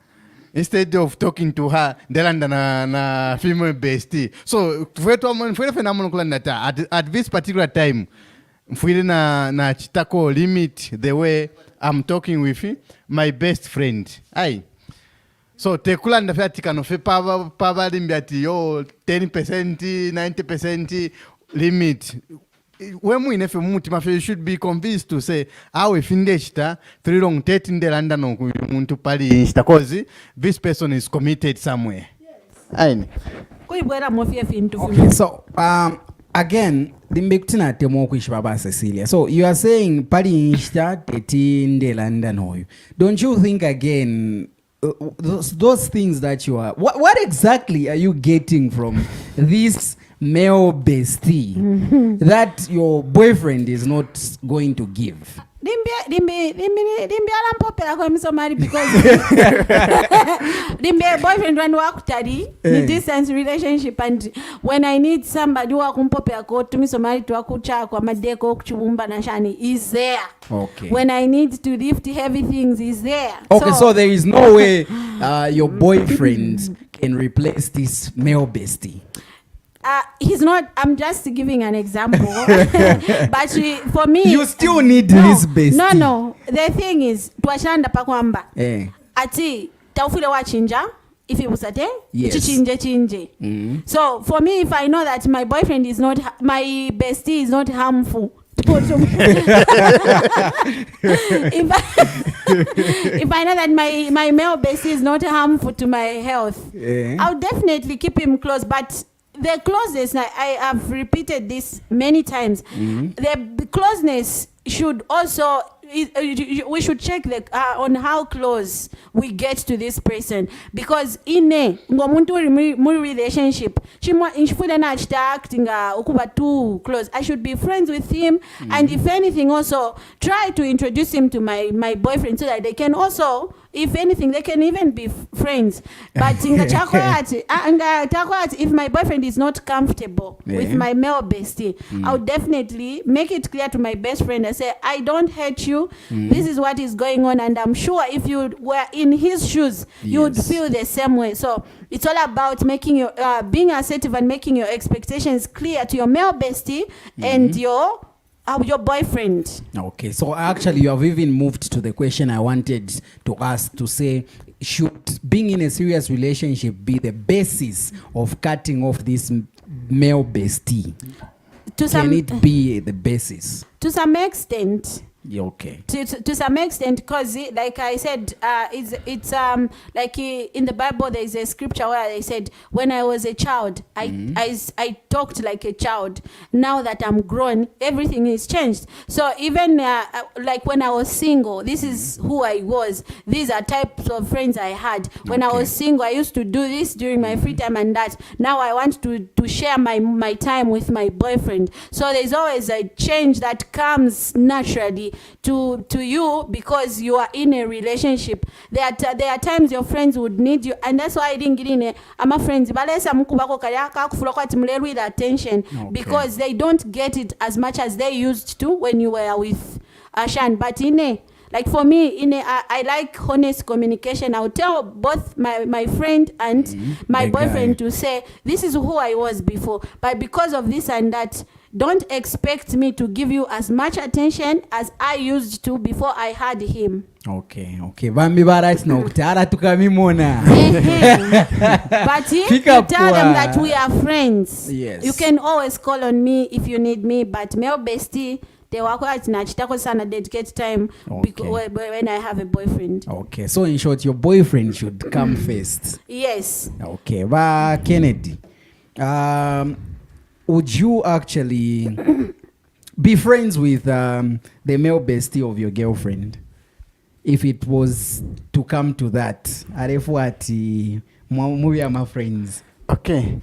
Instead of talking to her, ndelanda na female bestie. So mfwele phenomenal kulandata at this particular time, mfwele na chitako limit the way I'm talking with my best friend. Aye. So tekulanda fe atikano fe pava limbiati yo 10%, 90% limit. When we never mutima, you should be convinced to say, "How we finish that 3 long dating in the London to Paris because this person is committed somewhere." Yes. Okay, so again, the mbekutina temo kuishibaba Cecilia. So you are saying Paris insta dating the London. Don't you think again? Those things that you are, what exactly are you getting from this male bestie that your boyfriend is not going to give? Because boyfriend when work study the distance relationship, and when I need somebody who akumpopea ko to me somebody to akucha kwa madeko kuchumba na shani is there. Okay. When I need to lift heavy things is there. Okay, so there is no way your boyfriend can replace this male bestie. He's not. I'm just giving an example. But for me, you still need this bestie. No. The thing is, tuashanda pakwamba. Ati taufile wachinja. If it was a day, chinje. So for me, if I know that my boyfriend is not, my bestie is not harmful. if I know that my male bestie is not harmful to my health, I'll definitely keep him close. But the closeness, I have repeated this many times, the closeness should also, we should check on how close we get to this person, because in a relationship ukuba too close. I should be friends with him, and if anything also try to introduce him to my boyfriend so that they can also, if anything, they can even be friends. But if my boyfriend is not comfortable with my male bestie, I'll definitely make it clear to my best friend and say, I don't hate you. This is what is going on, and I'm sure if you were in his shoes, you would feel the same way. So it's all about making your being assertive and making your expectations clear to your male bestie and your boyfriend. Okay, so actually you have even moved to the question I wanted to ask, to say, should being in a serious relationship be the basis of cutting off this male bestie? Can it be the basis? To some extent. Okay. To some extent, because like I said, it's like in the Bible there is a scripture where they said, when I was a child, I talked like a child. Now that I'm grown, everything is changed. So even like when I was single, this is who I was. These are types of friends I had. When I was single, I used to do this during my free time and that. Now I want to share my time with my boyfriend. So there's always a change that comes naturally to you, because you are in a relationship. There are times your friends would need you, and that's why I didn't get in my friends with attention, because they don't get it as much as they used to when you were with Ashan. But like for me, I like honest communication. I'll tell both my friend and my boyfriend to say, this is who I was before, but because of this and that, don't expect me to give you as much attention as I used to before I had him. Okay. Bambi barat no kutara tukamimona. But if you tell them that we are friends, yes, you can always call on me if you need me. But male bestie, they work out nachitako sana dedicate time when I have a boyfriend. Okay, so in short, your boyfriend should come first. Yes. Okay, but Kennedy, would you actually be friends with the male bestie of your girlfriend if it was to come to that? Arefuati movie my friends. Okay.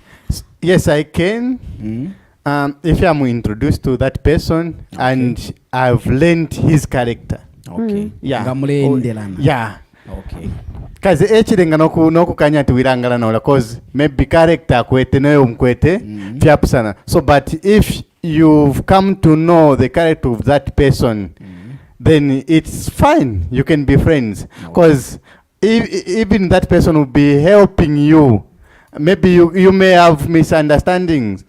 Yes, I can. If I'm introduced to that person and I've learned his character. Okay. Yeah. Ngamulendelana. Yeah. Okay. Kazi echirenga nokukanya tuwirangala nola cause maybe character kwete nayo mkwete vyapu sana. So but if you've come to know the character of that person, then it's fine. You can be friends. Cause even that person will be helping you. Maybe you may have misunderstandings.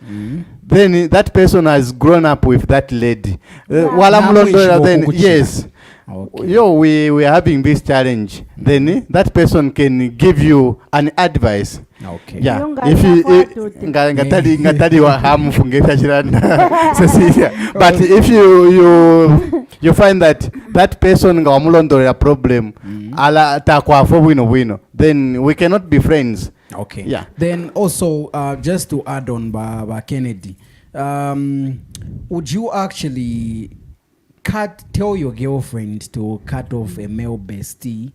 Then that person has grown up with that lady. Wala mlondola then yes. Okay. Yo, we are having this challenge. Then that person can give you an advice. Okay. Yeah. Yunga If you takwatuti. ngatadi wa hamfungesha jirani Cecilia. But if you find that person ngawamulondolera problem ala takwa for wino, then we cannot be friends. Okay. Yeah. Then also, just to add on, by Kennedy, would you actually tell your girlfriend to cut off a male bestie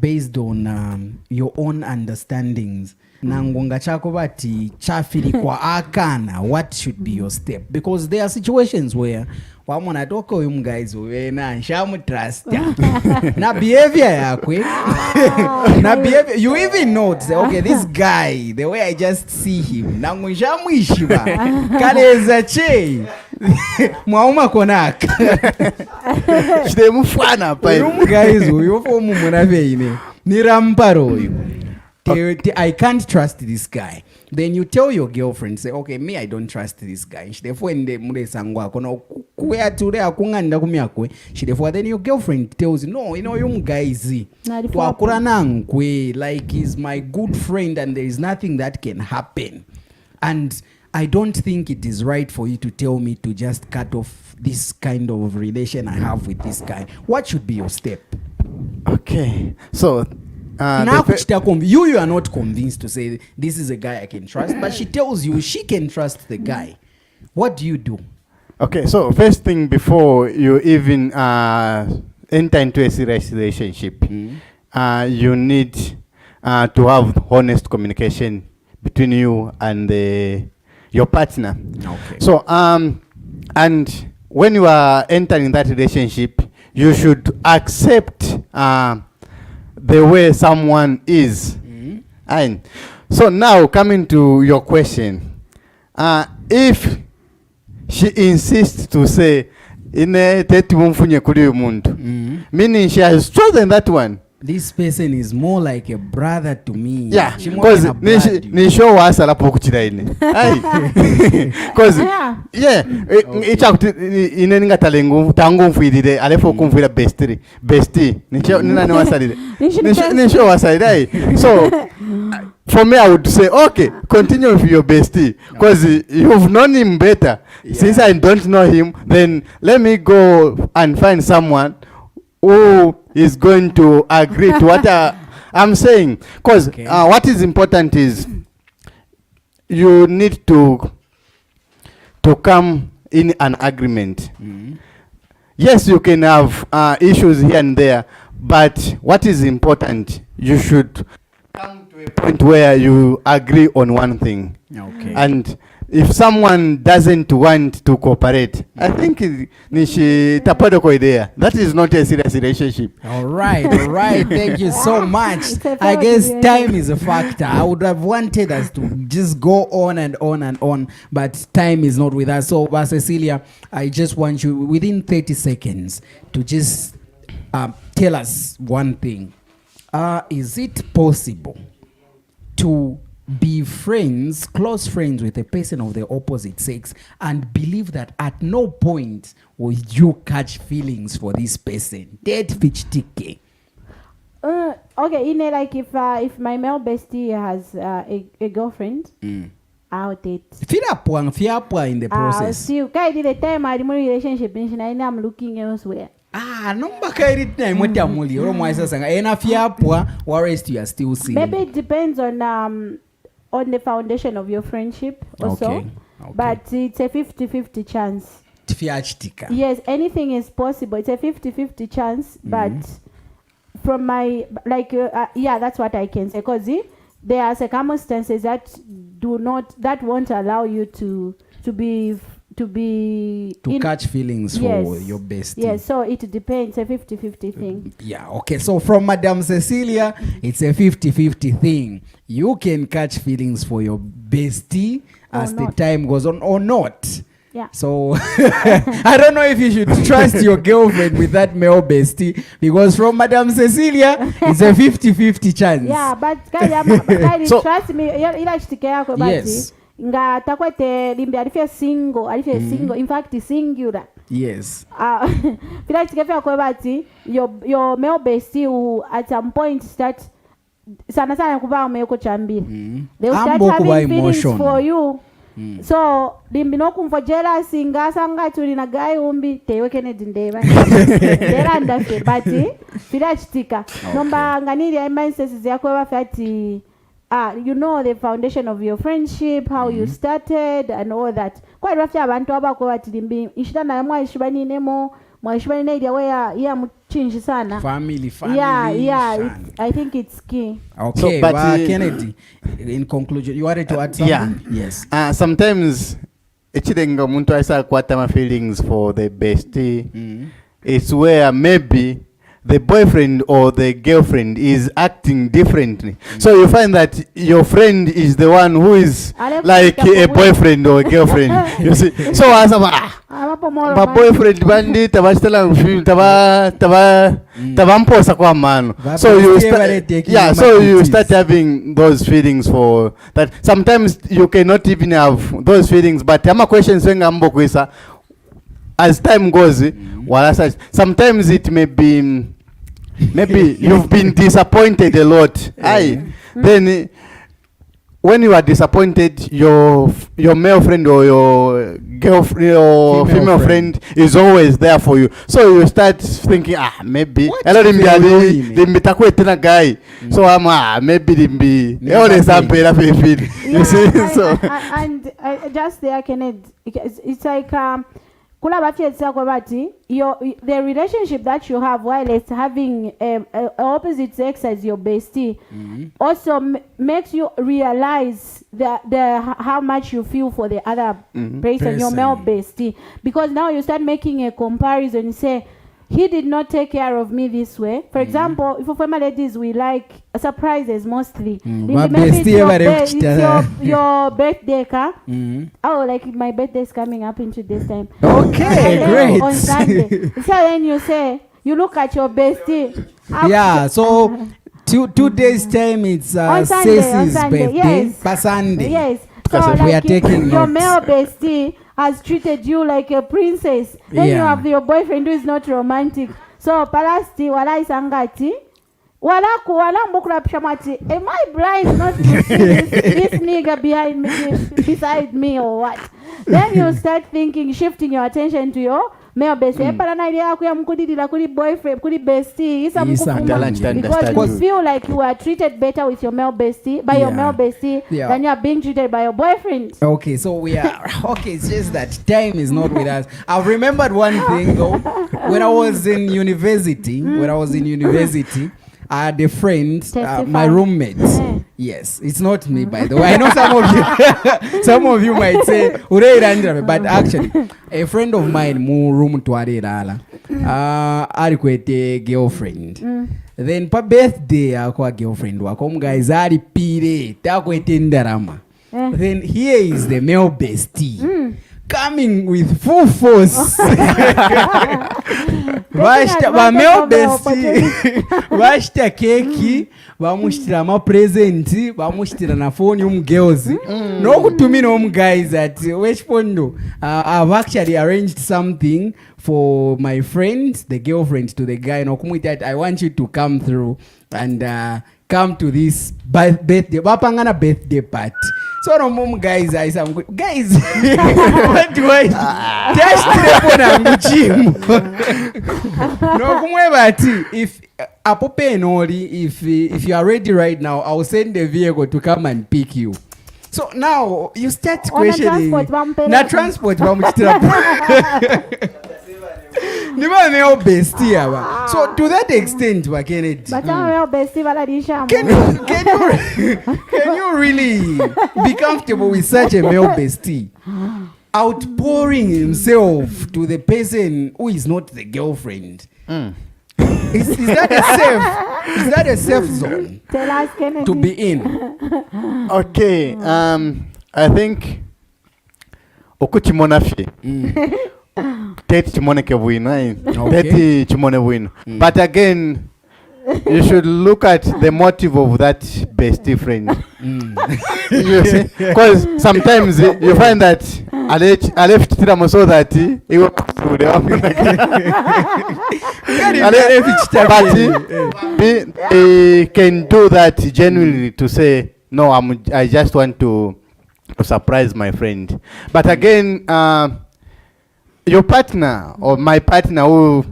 based on your own understandings? Nangonga chako bati chafiri kwa akana, what should be your step? Because there are situations where wamona toko uyu guys wena nshamu trust na behavior yakwe na behavior you even know say, okay, this guy the way I just see him nangu nshamu ishiba kaleza che mwauma konaka Shide mufana pa uyu guys uyu fomu munaveine niramparo uyu I can't trust this guy. Then you tell your girlfriend, say, okay, me, I don't trust this guy. Therefore, then your girlfriend tells you, no, you guys, like he's my good friend and there is nothing that can happen. And I don't think it is right for you to tell me to just cut off this kind of relation I have with this guy. What should be your step? Okay. So you are not convinced to say this is a guy I can trust, but she tells you she can trust the guy. What do you do? Okay, so first thing before you even enter into a serious relationship, you need to have honest communication between you and your partner. Okay. So and when you are entering that relationship, you should accept the way someone is. And so now coming to your question, if she insists to say ine teti mumfunye kuli umuntu, meaning she has chosen that one. This person is more like a brother to me. Yeah, She more because than a blood. ni show wasa lapo kuchira ine. Because yeah, ichakuti ine ninga talengu tangu mfuidire alefo kumfuira bestie. Nina ni wasalire. Ni show wasalire. So for me I would say okay, continue with your bestie because you've known him better. Yeah. Since I don't know him, then let me go and find someone who is going to agree to what I'm saying. Because what is important is you need to come in an agreement. Yes, you can have issues here and there, but what is important, you should come to a point where you agree on one thing. Okay. And if someone doesn't want to cooperate, I think nishi tapado idea. That is not a serious relationship. All right. Thank you so much. I very guess good. time is a factor. I would have wanted us to just go on and on and on, but time is not with us. So, Cecilia, I just want you within 30 seconds to just tell us one thing. Is it possible to be friends, close friends with a person of the opposite sex and believe that at no point will you catch feelings for this person? Okay, like if my male bestie has a girlfriend, I'll date. Fiapwa in the process. See, the time I'm in a relationship, I'm looking elsewhere. Nomba kairi tina imwete amuli. Oro mwaisa sanga. Ena fiapwa, whereas you are still single. Maybe it depends on the foundation of your friendship also. Okay. But it's a 50-50 chance. Fiachitika. Yes, anything is possible. It's a 50-50 chance, but from my that's what I can say, because there are circumstances that won't allow you to be to be to catch feelings for your bestie. Yes, so it depends, a 50-50 thing. Yeah, okay. So from Madam Cecilia, it's a 50-50 thing. You can catch feelings for your bestie as the time goes on or not. Yeah. So I don't know if you should trust your girlfriend with that male bestie, because from Madam Cecilia, it's a 50-50 chance. Yeah, but guys, So- trust me, ila chitike yako basi. Yes. Nga takwete limbe alife single, in fact singular. Yes. Fila chitike yako basi, your male bestie will at some point start sana kuba umeko chambili. They will start Ambo kuba having feelings emotional. for you. So limbi nokumva jealousy ngasanga tuli na guy umbi tewe Kennedy ndeba dera ndafe but fila chitika nomba nganiri ya mindset yako bafati you know the foundation of your friendship, how you started and all that. Kwa rafi abantu abako bati limbi ishitana ya mwishibani nemo mwishibani na ile ya muchinji sana Family. yeah I think it's key. Okay, So, but, Kennedy, in conclusion, you wanted to add something? Yeah. Yes. Sometimes echidenga muntu aisa kwata ma feelings for the bestie. It's where maybe the boyfriend or the girlfriend is acting differently. So you find that your friend is the one who is like a boyfriend or a girlfriend. You see. So as my boyfriend bandi tabastela tabamposa kwa mano. So you start having those feelings for that. Sometimes you cannot even have those feelings, but ama questions wenga ambo kwisa as time goes, sometimes it may be maybe you've been disappointed a lot. Then when you are disappointed, your male friend or your girlfriend or female friend is always there for you. So you start thinking, maybe guy. So maybe you see. So and just there, Kenneth, it's like the relationship that you have while it's having opposite sex as your bestie also makes you realize how much you feel for the other person, your male bestie, because now you start making a comparison and say, he did not take care of me this way. For example, if for female ladies we like surprises mostly. Maybe it's your birthday car. Oh, like my birthday is coming up into this time. Okay, great. On Sunday. So then you say, you look at your bestie. Yeah, so 2 days time it's Ceci's birthday. Yes. Per Sunday. Yes. So we are taking your notes. male bestie has treated you like a princess. Then you have your boyfriend who is not romantic. So palasti wala isangati wala mbukula pishamati. Am I blind not to see this nigga behind me, beside me or what? Then you start thinking, shifting your attention to your male bestie. Pana idea yako ya mkudidila kuli boyfriend, kuli bestie. Because you feel like you are treated better with your male bestie, by your male bestie, than you are being treated by your boyfriend. Okay, so we are okay. It's just that time is not with us. I've remembered one thing though. When I was in university, I had a friend, my roommate. Yes, it's not me, by the way. I know some of you might say, but actually, a friend of mine, mu room to Arirala, alikwete girlfriend. Then pa birthday akwa girlfriend wako guys ali pire takwete ndarama. Then here is the male bestie. Coming with full force. Bameo bestie bashita keki bamushitira ama present bamushitira na phone girls no kutumina guys at Weshpondo. I've actually arranged something for my friend, the girlfriend to the guy, no kumwita, I want you to come through and come to this birthday bapangana birthday party. So no mom guys, I say guys what do I test telephone nguchim no kumwebati if apope noli if you are ready right now, I'll send the vehicle to come and pick you. So now you start questioning na transport bamuchitira so to that extent, Kennedy, can you really be comfortable with such a male bestie? outpouring himself to the person who is not the girlfriend. Is that a safe zone Tell us, Kennedy. to be in? Okay, I think okuchimona fye teti chimoneke bwino Okay. teti chimone bwino but again you should look at the motive of that bestie friend. You see, because sometimes you find that I left Tiramo so that he was but he can do that genuinely to say no, I just want to surprise my friend. But again, your partner or my partner who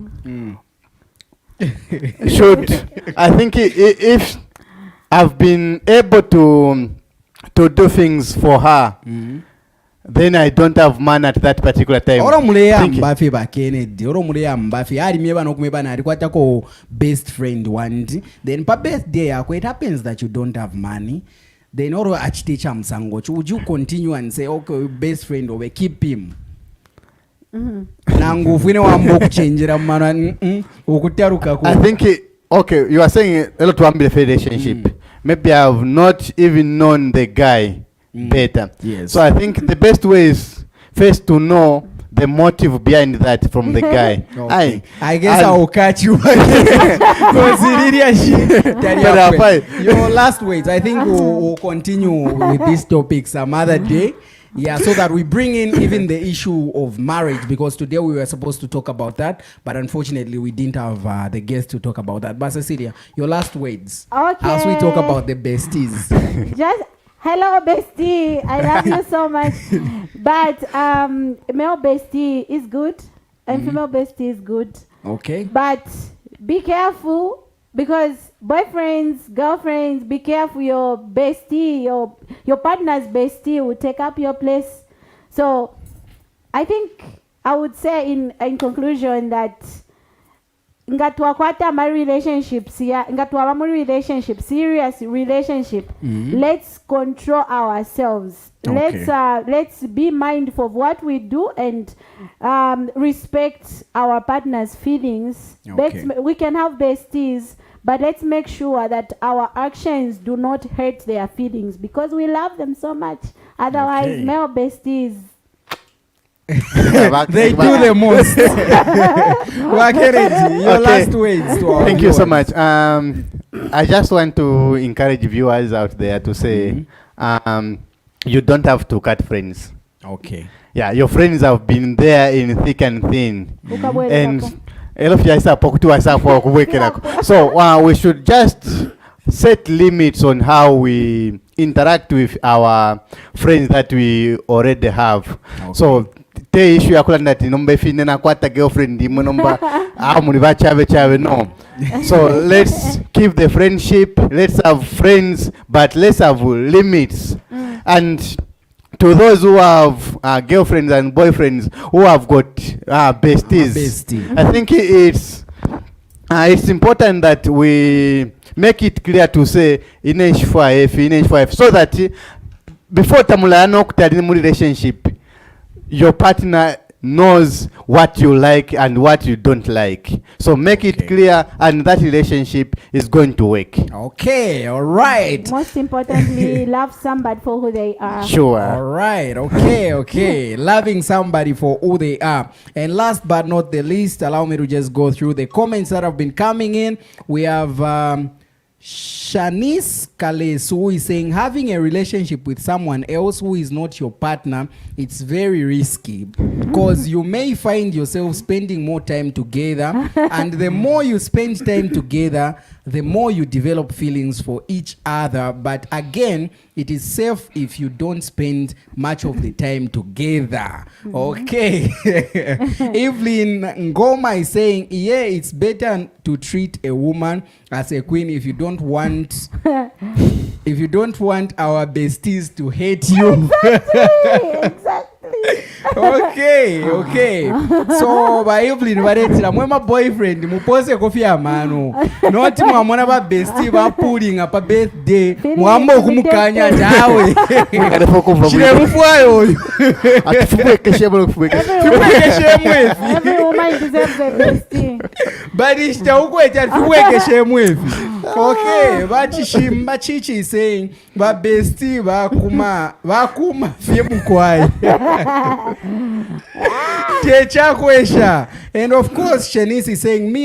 should, I think, if I've been able to do things for her, then I don't have man at that particular time. Oro muleya Thinking. mbafi ba Kennedy, oro muleya mbafi ali meba nokumeba alikwata ko best friend one. Then pa birthday yako, it happens that you don't have money. Then oro achitecha msango, would you continue and say okay best friend or keep him? Nangu fwine wambo kuchenjera mwana okutaruka ko. I think, okay, you are saying a lot to the relationship. Maybe I have not even known the guy better. Yes. So I think the best way is first to know the motive behind that from the guy. Okay. I guess and- I will catch you. Because your last words. I think we'll continue with this topic some other day. Yeah, so that we bring in even the issue of marriage, because today we were supposed to talk about that, but unfortunately we didn't have the guest to talk about that. But Cecilia, your last words Okay. as we talk about the besties. Just hello, bestie. I love you so much. But male bestie is good, and female bestie is good. Okay. But be careful, because boyfriends, girlfriends, be careful. Your bestie, your partner's bestie will take up your place. So I think I would say in conclusion that ngatwakwata my relationships here, ngatwaba mu relationship, serious relationship. Let's control ourselves. Okay. Let's be mindful of what we do and respect our partner's feelings. Okay. We can have besties, but let's make sure that our actions do not hurt their feelings, because we love them so much. Otherwise, Okay. male besties. They do the most. Well, Kennedy, your Okay. last words to our Thank you so viewers. much. I just want to encourage viewers out there to say, you don't have to cut friends. Okay. Yeah, your friends have been there in thick and thin. Ukabwelerapo. And so we should just set limits on how we interact with our friends that we already have. Okay. So te issue ya kulanda ati nomba ifine na kwata girlfriend imwe nomba muli bachabe no. So let's keep the friendship, let's have friends, but let's have limits. And to those who have girlfriends and boyfriends who have got besties, Bestie. I think it's important that we make it clear to say inch 5, so that before tamulano kutali mu relationship, your partner knows what you like and what you don't like. So make it clear, and that relationship is going to work. Okay, all right. Most importantly, love somebody for who they are. Sure. All right, okay. Loving somebody for who they are. And last but not the least, allow me to just go through the comments that have been coming in. We have Shanice Kales, who is saying having a relationship with someone else who is not your partner, it's very risky, because you may find yourself spending more time together, and the more you spend time together, the more you develop feelings for each other. But again, it is safe if you don't spend much of the time together. Okay. Evelyn Ngoma is saying, yeah, it's better to treat a woman as a queen if you don't want our besties to hate you. Exactly. Okay. So by Evelyn varetsera mwe boyfriend mupose kofi ya mano. Not mwamona ba bestie ba pulling up a birthday. Mwambo kumukanya dawe. Chirefwayo. Atufubweke shemwe kufubweke. Every woman deserves a bestie. Barishta ukweta tufubweke shemwe. Okay, bachishimba chichi saying ba bestie bakuma fie mukwai. Teacher kwesha. And of course Shanice is saying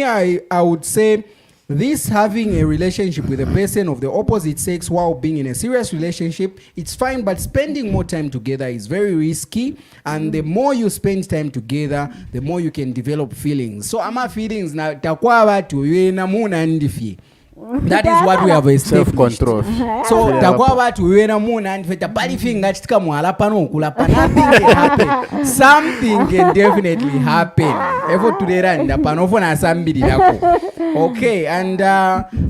I would say this having a relationship with a person of the opposite sex while being in a serious relationship, it's fine, but spending more time together is very risky, and the more you spend time together, the more you can develop feelings. So ama feelings na takwa watu yena muna ndifi. That is what we have established. Self-control. So takwa watu wena muna ndifeta pali finga chitika mwala pano ukulapa. Nothing can happen. Something can definitely happen. Efo tulera nda panofo na sambiri lako. Okay, and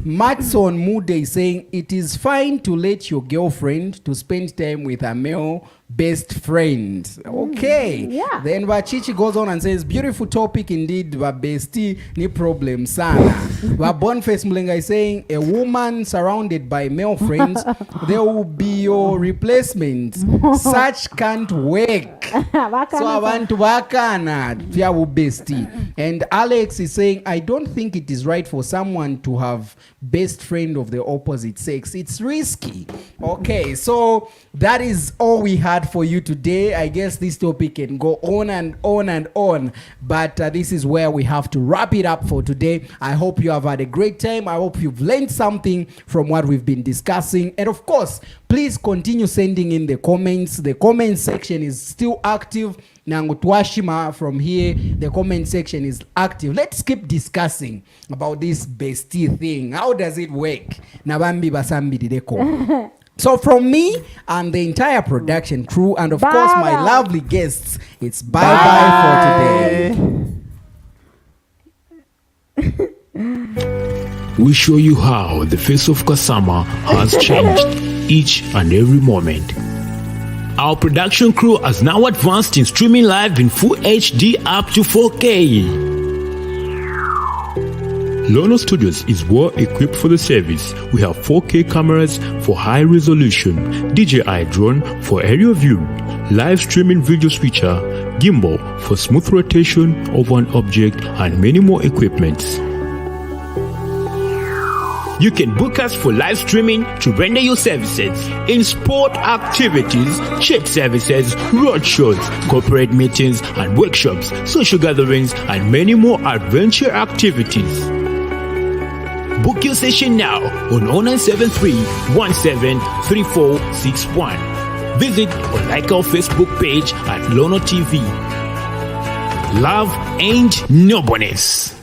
Matson Mude is saying it is fine to let your girlfriend to spend time with a male best friend. Okay. Yeah. Then Vachichi goes on and says, beautiful topic indeed, bestie ni problem sana. Boniface Mlenga is saying, a woman surrounded by male friends, there will be your replacement. Such can't work. So abantu bakana vya bestie. And Alex is saying, I don't think it is right for someone to have best friend of the opposite sex. It's risky. Okay, so that is all we had for you today. I guess this topic can go on and on and on, but this is where we have to wrap it up for today. I hope you have had a great time. I hope you've learned something from what we've been discussing. And of course, please continue sending in the comments. The comment section is still active. Nangu Twashima from here, the comment section is active. Let's keep discussing about this bestie thing. How does it work? Nabambi basambi dideko. So from me and the entire production crew, and of course my lovely guests, it's bye for today. We show you how the face of Kasama has changed each and every moment. Our production crew has now advanced in streaming live in full HD up to 4K. Lono Studios is well equipped for the service. We have 4K cameras for high resolution, DJI drone for aerial view, live streaming video switcher, gimbal for smooth rotation over an object, and many more equipments. You can book us for live streaming to render your services in sport activities, church services, road shows, corporate meetings and workshops, social gatherings, and many more adventure activities. Book your session now on 0973 173461. Visit or like our Facebook page at Lono TV. Love ain't no bonus.